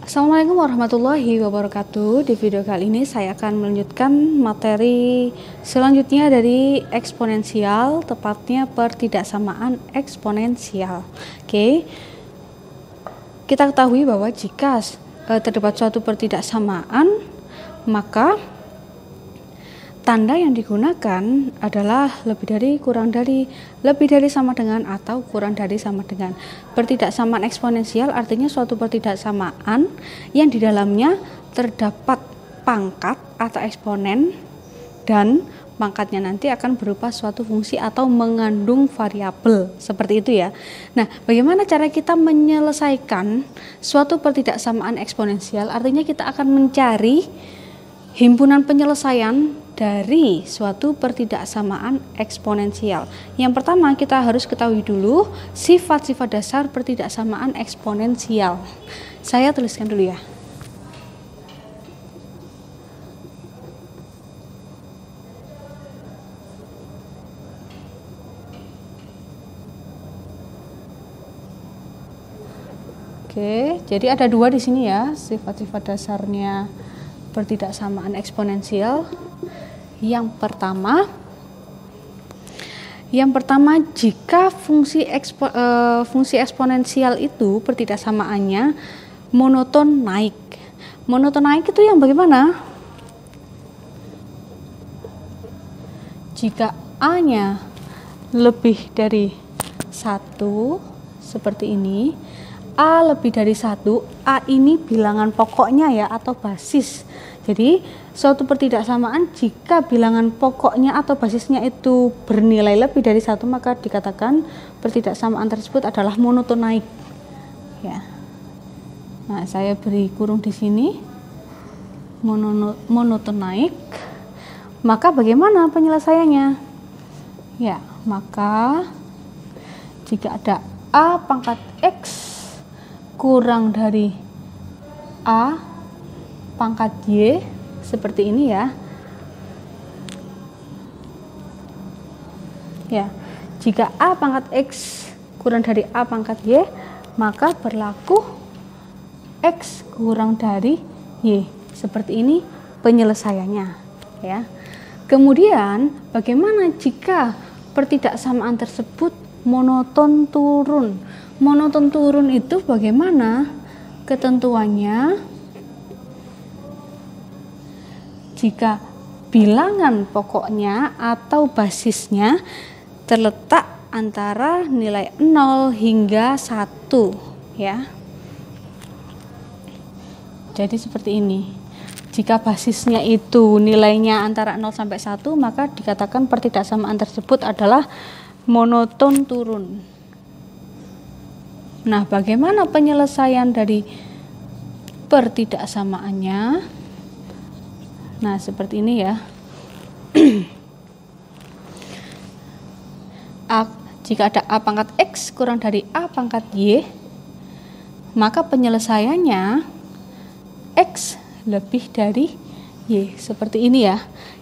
Assalamualaikum warahmatullahi wabarakatuh. Di video kali ini saya akan melanjutkan materi selanjutnya dari eksponensial, tepatnya pertidaksamaan eksponensial. Oke. Kita ketahui bahwa jika terdapat suatu pertidaksamaan, maka tanda yang digunakan adalah lebih dari, kurang dari, lebih dari, sama dengan, atau kurang dari, sama dengan. Pertidaksamaan eksponensial artinya suatu pertidaksamaan yang di dalamnya terdapat pangkat atau eksponen, dan pangkatnya nanti akan berupa suatu fungsi atau mengandung variabel, seperti itu ya. Nah, bagaimana cara kita menyelesaikan suatu pertidaksamaan eksponensial? Artinya kita akan mencari himpunan penyelesaian dari suatu pertidaksamaan eksponensial. Yang pertama, kita harus ketahui dulu sifat-sifat dasar pertidaksamaan eksponensial. Saya tuliskan dulu ya. Oke, jadi ada dua di sini ya, sifat-sifat dasarnya pertidaksamaan eksponensial. Yang pertama, jika fungsi eksponensial itu pertidaksamaannya monoton naik. Monoton naik itu yang bagaimana? Jika A-nya lebih dari 1, seperti ini. A lebih dari 1, A ini bilangan pokoknya ya, atau basis. Jadi suatu pertidaksamaan jika bilangan pokoknya atau basisnya itu bernilai lebih dari 1, maka dikatakan pertidaksamaan tersebut adalah monoton naik ya. Nah, saya beri kurung di sini, monoton naik. Maka bagaimana penyelesaiannya? Ya, maka jika ada A pangkat X kurang dari A pangkat Y, seperti ini ya. Ya, jika A pangkat X kurang dari A pangkat Y, maka berlaku X kurang dari Y. Seperti ini penyelesaiannya ya. Kemudian bagaimana jika pertidaksamaan tersebut monoton turun? Monoton turun itu bagaimana ketentuannya? Jika bilangan pokoknya atau basisnya terletak antara nilai 0 hingga 1 ya. Jadi seperti ini. Jika basisnya itu nilainya antara 0 sampai 1, maka dikatakan pertidaksamaan tersebut adalah monoton turun. Nah, bagaimana penyelesaian dari pertidaksamaannya? Nah, seperti ini ya. Jika ada A pangkat X kurang dari A pangkat Y, maka penyelesaiannya X lebih dari Y. Seperti ini ya.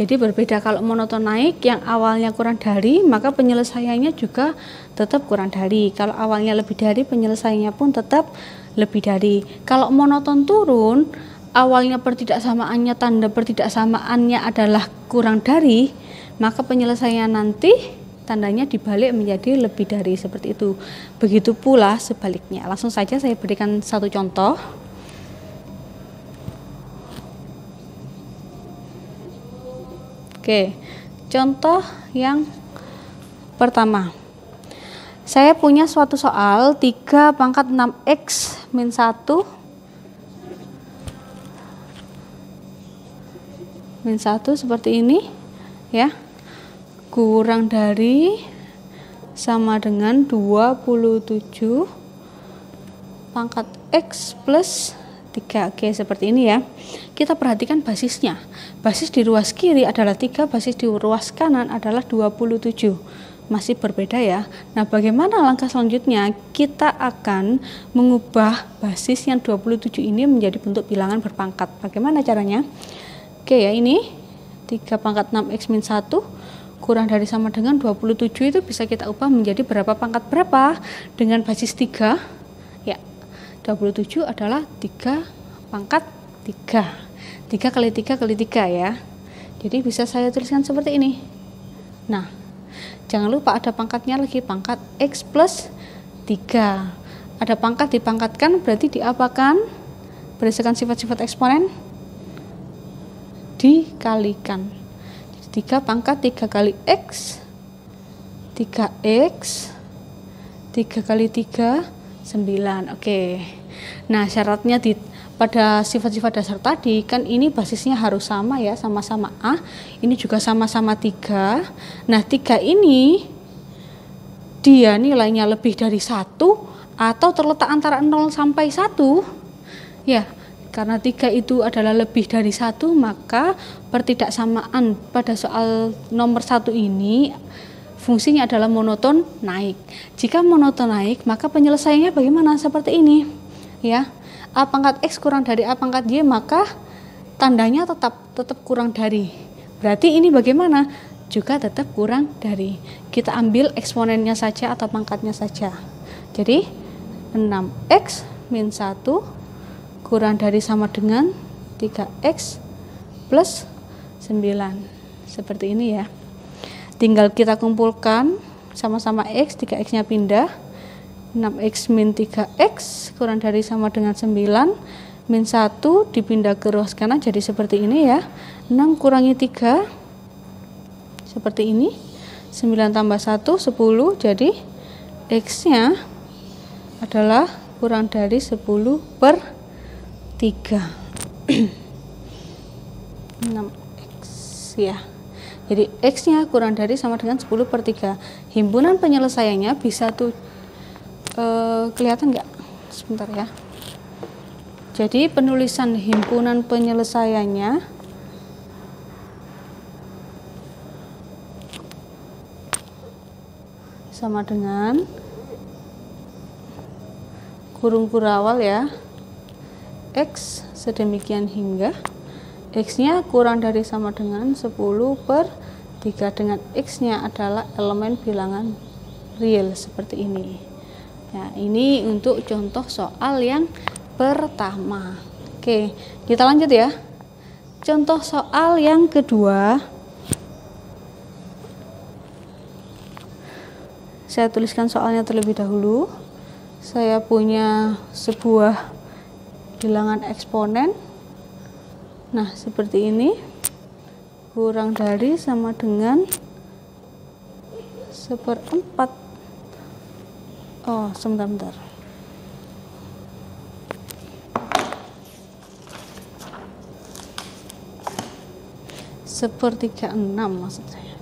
Jadi berbeda, kalau monoton naik yang awalnya kurang dari, maka penyelesaiannya juga tetap kurang dari. Kalau awalnya lebih dari, penyelesaiannya pun tetap lebih dari. Kalau monoton turun, awalnya pertidaksamaannya, tanda pertidaksamaannya adalah kurang dari, maka penyelesaiannya nanti tandanya dibalik menjadi lebih dari, seperti itu. Begitu pula sebaliknya. Langsung saja saya berikan satu contoh. Oke, contoh yang pertama. Saya punya suatu soal 3 pangkat 6x min 1 seperti ini ya, kurang dari, sama dengan 27 pangkat x plus 3. Oke, seperti ini ya. Kita perhatikan basisnya. Basis di ruas kiri adalah 3, basis di ruas kanan adalah 27. Masih berbeda ya. Nah, bagaimana langkah selanjutnya? Kita akan mengubah basis yang 27 ini menjadi bentuk bilangan berpangkat. Bagaimana caranya? Oke ya, ini 3 pangkat 6x min 1 kurang dari sama dengan 27 itu bisa kita ubah menjadi berapa pangkat berapa dengan basis 3 ya. 27 adalah 3 pangkat 3. 3 kali 3 kali 3 ya. Jadi bisa saya tuliskan seperti ini. Nah, jangan lupa ada pangkatnya lagi, pangkat X plus 3. Ada pangkat dipangkatkan berarti diapakan? Berdasarkan sifat-sifat eksponen dikalikan. Jadi 3 pangkat 3 kali X, 3X, 3 kali 3, 9. Oke. Nah, syaratnya pada sifat-sifat dasar tadi kan ini basisnya harus sama ya, sama-sama A. Ini juga sama-sama 3. Nah, 3 ini dia nilainya lebih dari 1 atau terletak antara 0 sampai 1. Ya, karena 3 itu adalah lebih dari 1, maka pertidaksamaan pada soal nomor 1 ini fungsinya adalah monoton naik. Jika monoton naik, maka penyelesaiannya bagaimana? Seperti ini. Ya. A pangkat X kurang dari A pangkat Y, maka tandanya tetap kurang dari. Berarti ini bagaimana? Juga tetap kurang dari. Kita ambil eksponennya saja atau pangkatnya saja. Jadi 6X min 1 kurang dari sama dengan 3X plus 9. Seperti ini ya. Tinggal kita kumpulkan sama-sama X, 3X-nya pindah. 6X min 3X kurang dari sama dengan 9. Min 1 dipindah ke ruas kanan jadi seperti ini ya. 6 kurangi 3 seperti ini. 9 tambah 1, 10. Jadi X-nya adalah kurang dari 10 per 3. 6X ya. Jadi X-nya kurang dari sama dengan 10 per 3. Himpunan penyelesaiannya bisa tuh kelihatan nggak? Sebentar ya. Jadi penulisan himpunan penyelesaiannya sama dengan kurung kurawal ya. X sedemikian hingga X-nya kurang dari sama dengan 10 per 3 dengan X-nya adalah elemen bilangan real seperti ini. Ya, ini untuk contoh soal yang pertama. Oke, kita lanjut ya. Contoh soal yang kedua. Saya tuliskan soalnya terlebih dahulu. Saya punya sebuah bilangan eksponen. Nah, seperti ini. Kurang dari sama dengan 1/4. Oh, sebentar. 1/36 maksud saya.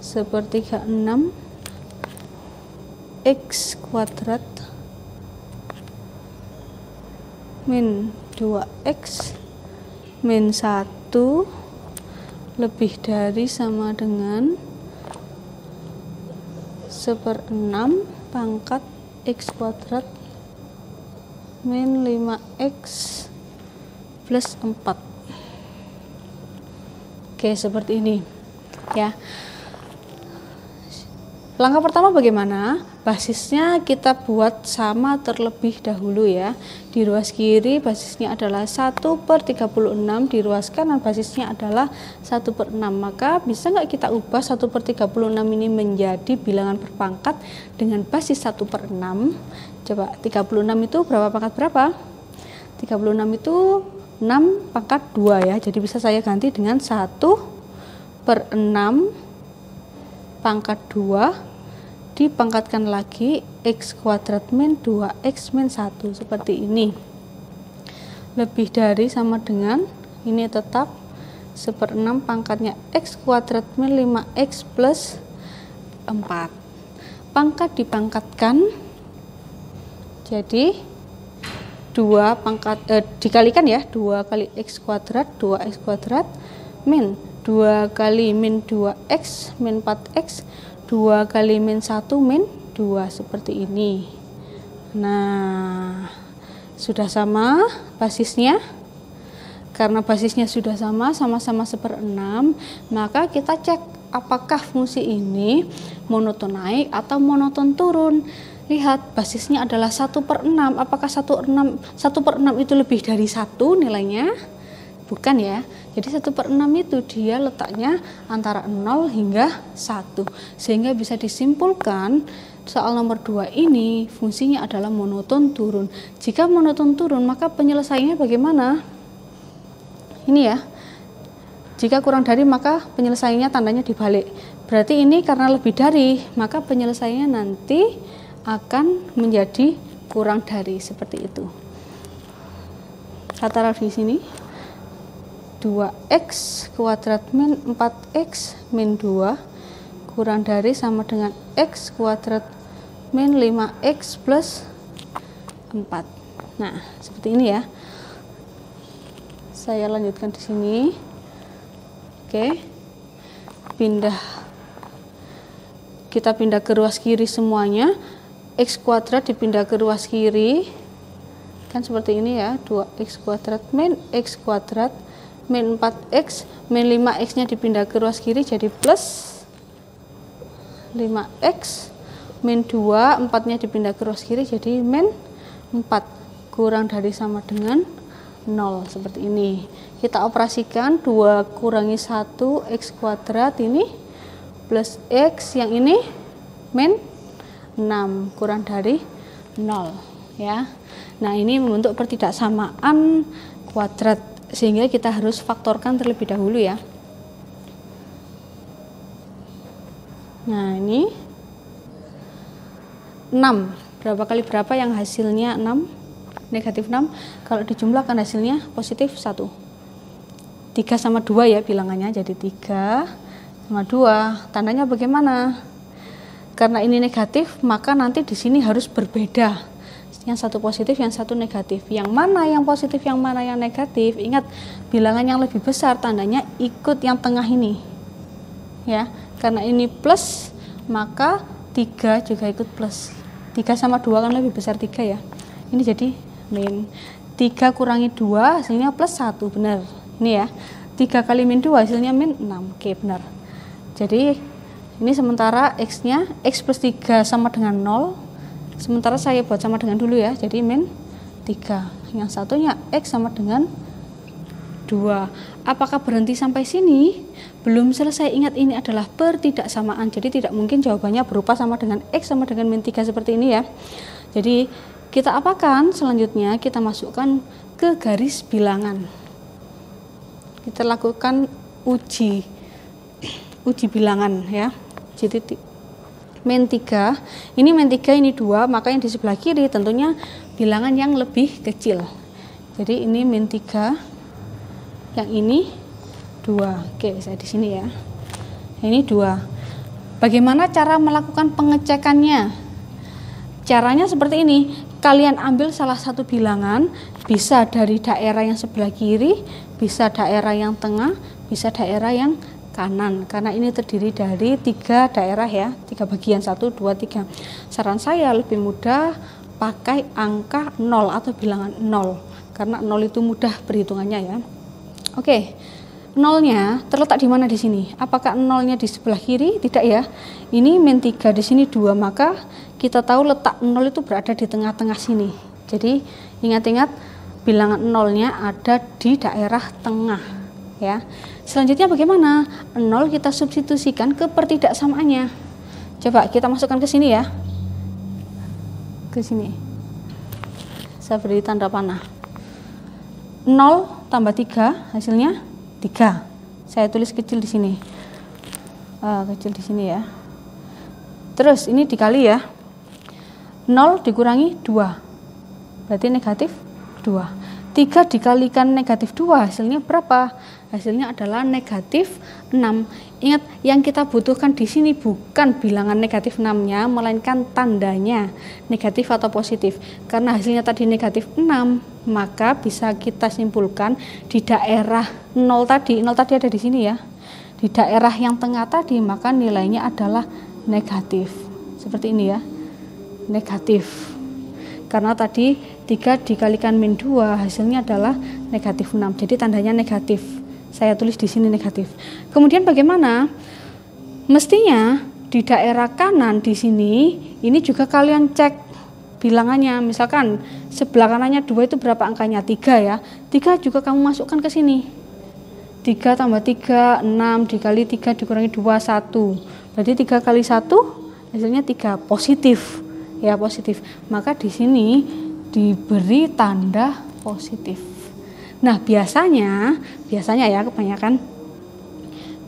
1/36 X kuadrat min 2X min 1 lebih dari sama dengan 1/6 pangkat X kuadrat min 5X plus 4. Oke, seperti ini ya. Langkah pertama bagaimana? Basisnya kita buat sama terlebih dahulu ya. Di ruas kiri basisnya adalah 1/36, di ruas kanan basisnya adalah 1/6. Maka bisa nggak kita ubah 1/36 ini menjadi bilangan berpangkat dengan basis 1/6? Coba 36 itu berapa pangkat berapa? 36 itu 6 pangkat 2 ya. Jadi bisa saya ganti dengan 1/6 pangkat 2 dipangkatkan lagi X kuadrat min 2X min 1 seperti ini. Lebih dari sama dengan ini tetap 1/6 pangkatnya X kuadrat min 5X plus 4. Pangkat dipangkatkan jadi 2 pangkat dikalikan ya, 2 kali X kuadrat 2X kuadrat min 2 kali min 2X min 4X 2 kali min 1 min 2 seperti ini. Nah, sudah sama basisnya. Karena basisnya sudah sama, sama-sama 1/6, maka kita cek apakah fungsi ini monoton naik atau monoton turun. Lihat, basisnya adalah 1/6. Apakah 1/6 itu lebih dari 1 nilainya? Bukan ya. Jadi 1/6 itu dia letaknya antara 0 hingga 1. Sehingga bisa disimpulkan soal nomor 2 ini fungsinya adalah monoton turun. Jika monoton turun, maka penyelesaiannya bagaimana? Ini ya. Jika kurang dari, maka penyelesaiannya tandanya dibalik. Berarti ini karena lebih dari, maka penyelesaiannya nanti akan menjadi kurang dari, seperti itu. Saya taruh di sini 2x kuadrat min 4x min 2 kurang dari sama dengan x kuadrat min 5x plus 4. Nah, seperti ini ya. Saya lanjutkan di sini. Oke. Kita pindah ke ruas kiri semuanya. X kuadrat dipindah ke ruas kiri, kan seperti ini ya, 2x kuadrat min x kuadrat min 4x min 5x nya dipindah ke ruas kiri jadi plus 5x min 2, 4 nya dipindah ke ruas kiri jadi min 4 kurang dari sama dengan 0, seperti ini. Kita operasikan 2 kurangi 1 x kuadrat ini plus x yang ini min 6 kurang dari 0 ya. Nah, ini membentuk pertidaksamaan kuadrat sehingga kita harus faktorkan terlebih dahulu ya. Nah, ini 6 berapa kali berapa yang hasilnya 6, negatif 6, kalau dijumlahkan hasilnya positif 1. 3 sama 2 ya bilangannya, jadi 3 sama 2. Tandanya bagaimana? Karena ini negatif, maka nanti di sini harus berbeda. Yang satu positif, yang satu negatif. Yang mana yang positif, yang mana yang negatif? Ingat, bilangan yang lebih besar tandanya ikut yang tengah ini. Ya, karena ini plus, maka 3 juga ikut plus. 3 sama 2 kan lebih besar 3 ya. Ini jadi min. 3 kurangi 2 hasilnya plus 1, benar. Ini ya. 3 kali min 2 hasilnya min 6. Oke, benar. Jadi ini sementara x-nya, x plus 3 sama dengan 0. Sementara saya buat sama dengan dulu ya, jadi min 3. Yang satunya x sama dengan 2. Apakah berhenti sampai sini? Belum selesai. Ingat, ini adalah pertidaksamaan. Jadi tidak mungkin jawabannya berupa sama dengan x sama dengan min 3 seperti ini ya. Jadi kita apakan? Selanjutnya kita masukkan ke garis bilangan. Kita lakukan uji bilangan ya. Jadi min 3, ini min 3, ini 2, maka yang di sebelah kiri tentunya bilangan yang lebih kecil. Jadi ini min 3, yang ini 2. Oke, saya di sini ya. Ini 2. Bagaimana cara melakukan pengecekannya? Caranya seperti ini. Kalian ambil salah satu bilangan, bisa dari daerah yang sebelah kiri, bisa daerah yang tengah, bisa daerah yang kanan, karena ini terdiri dari 3 daerah ya, 3 bagian, 1, 2, 3. Saran saya lebih mudah pakai angka 0 atau bilangan 0, karena 0 itu mudah perhitungannya ya. Oke, 0-nya terletak di mana di sini? Apakah 0-nya di sebelah kiri? Tidak ya. Ini min 3, di sini 2, maka kita tahu letak 0 itu berada di tengah-tengah sini. Jadi ingat-ingat bilangan 0-nya ada di daerah tengah ya. Selanjutnya bagaimana? 0 kita substitusikan ke pertidaksamaannya. Coba kita masukkan ke sini ya. Ke sini. Saya beri tanda panah. 0 tambah 3 hasilnya 3. Saya tulis kecil di sini. Kecil di sini ya. Terus ini dikali ya. 0 dikurangi 2. Berarti negatif 2. 3 dikalikan negatif 2 hasilnya berapa? Hasilnya adalah negatif 6. Ingat, yang kita butuhkan di sini bukan bilangan negatif 6-nya, melainkan tandanya negatif atau positif. Karena hasilnya tadi negatif 6, maka bisa kita simpulkan di daerah 0 tadi ada di sini ya. Di daerah yang tengah tadi, maka nilainya adalah negatif. Seperti ini ya, negatif. Karena tadi 3 dikalikan min 2 hasilnya adalah negatif 6. Jadi tandanya negatif. Saya tulis di sini negatif. Kemudian bagaimana? Mestinya di daerah kanan di sini ini juga kalian cek bilangannya. Misalkan sebelah kanannya 2 itu berapa angkanya? 3 ya. 3 juga kamu masukkan ke sini. 3 tambah 3, 6 dikali 3 dikurangi 2, 1. Berarti 3 kali 1 hasilnya 3, positif. Ya, positif. Maka di sini diberi tanda positif. Nah, biasanya ya kebanyakan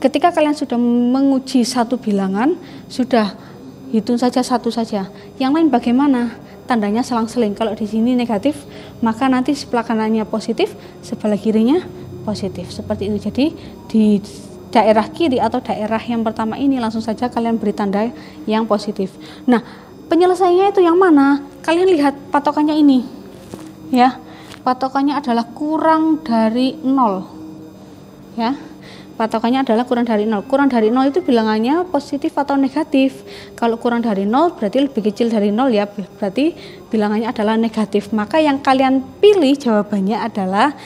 ketika kalian sudah menguji satu bilangan, sudah hitung saja satu saja. Yang lain bagaimana? Tandanya selang-seling. Kalau di sini negatif, maka nanti sebelah kanannya positif, sebelah kirinya positif. Seperti itu. Jadi di daerah kiri atau daerah yang pertama ini langsung saja kalian beri tanda yang positif. Nah, penyelesaiannya itu yang mana? Kalian lihat patokannya ini. Ya. Patokannya adalah kurang dari 0. Ya. Patokannya adalah kurang dari 0. Kurang dari 0 itu bilangannya positif atau negatif. Kalau kurang dari 0 berarti lebih kecil dari 0 ya, berarti bilangannya adalah negatif. Maka yang kalian pilih jawabannya adalah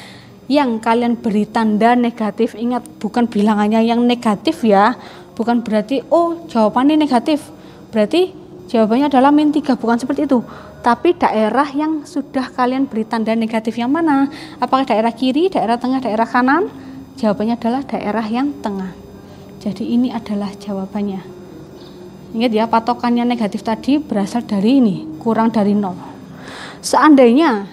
yang kalian beri tanda negatif. Ingat, bukan bilangannya yang negatif ya. Bukan berarti oh jawabannya negatif, berarti jawabannya adalah -3, bukan seperti itu. Tapi daerah yang sudah kalian beri tanda negatif yang mana? Apakah daerah kiri, daerah tengah, daerah kanan? Jawabannya adalah daerah yang tengah. Jadi ini adalah jawabannya. Ingat ya, patokannya negatif tadi berasal dari ini, kurang dari 0. Seandainya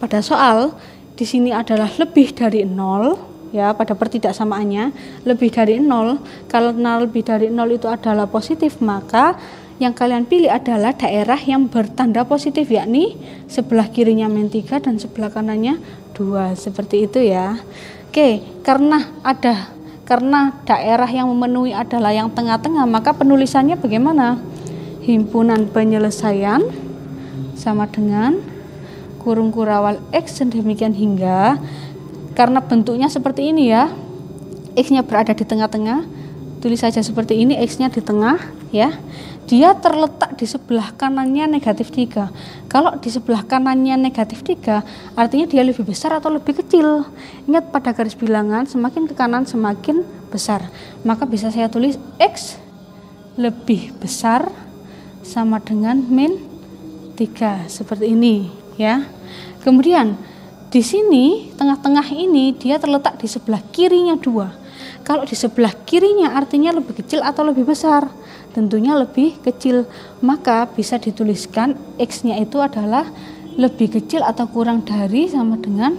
pada soal di sini adalah lebih dari 0, ya, pada pertidaksamaannya lebih dari 0, kalau lebih dari 0 itu adalah positif, maka yang kalian pilih adalah daerah yang bertanda positif, yakni sebelah kirinya -3 dan sebelah kanannya 2, seperti itu ya. Oke, karena daerah yang memenuhi adalah yang tengah-tengah, maka penulisannya bagaimana? Himpunan penyelesaian sama dengan kurung kurawal X dan demikian hingga. Karena bentuknya seperti ini ya, X-nya berada di tengah-tengah, tulis saja seperti ini, X-nya di tengah ya. Dia terletak di sebelah kanannya -3. Kalau di sebelah kanannya -3, artinya dia lebih besar atau lebih kecil. Ingat, pada garis bilangan semakin ke kanan semakin besar. Maka bisa saya tulis X lebih besar sama dengan -3, seperti ini ya. Kemudian di sini tengah-tengah ini dia terletak di sebelah kirinya 2. Kalau di sebelah kirinya artinya lebih kecil atau lebih besar? Tentunya lebih kecil. Maka bisa dituliskan X-nya itu adalah lebih kecil atau kurang dari sama dengan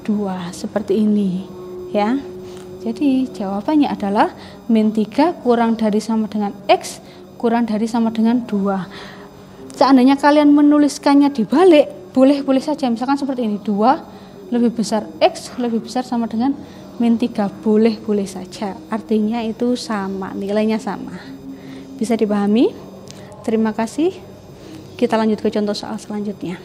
2, seperti ini ya. Jadi jawabannya adalah -3 kurang dari sama dengan X kurang dari sama dengan 2. Seandainya kalian menuliskannya dibalik, boleh saja, misalkan seperti ini, 2 lebih besar X lebih besar sama dengan -3, boleh saja, artinya itu sama, nilainya sama. Bisa dipahami? Terima kasih. Kita lanjut ke contoh soal selanjutnya.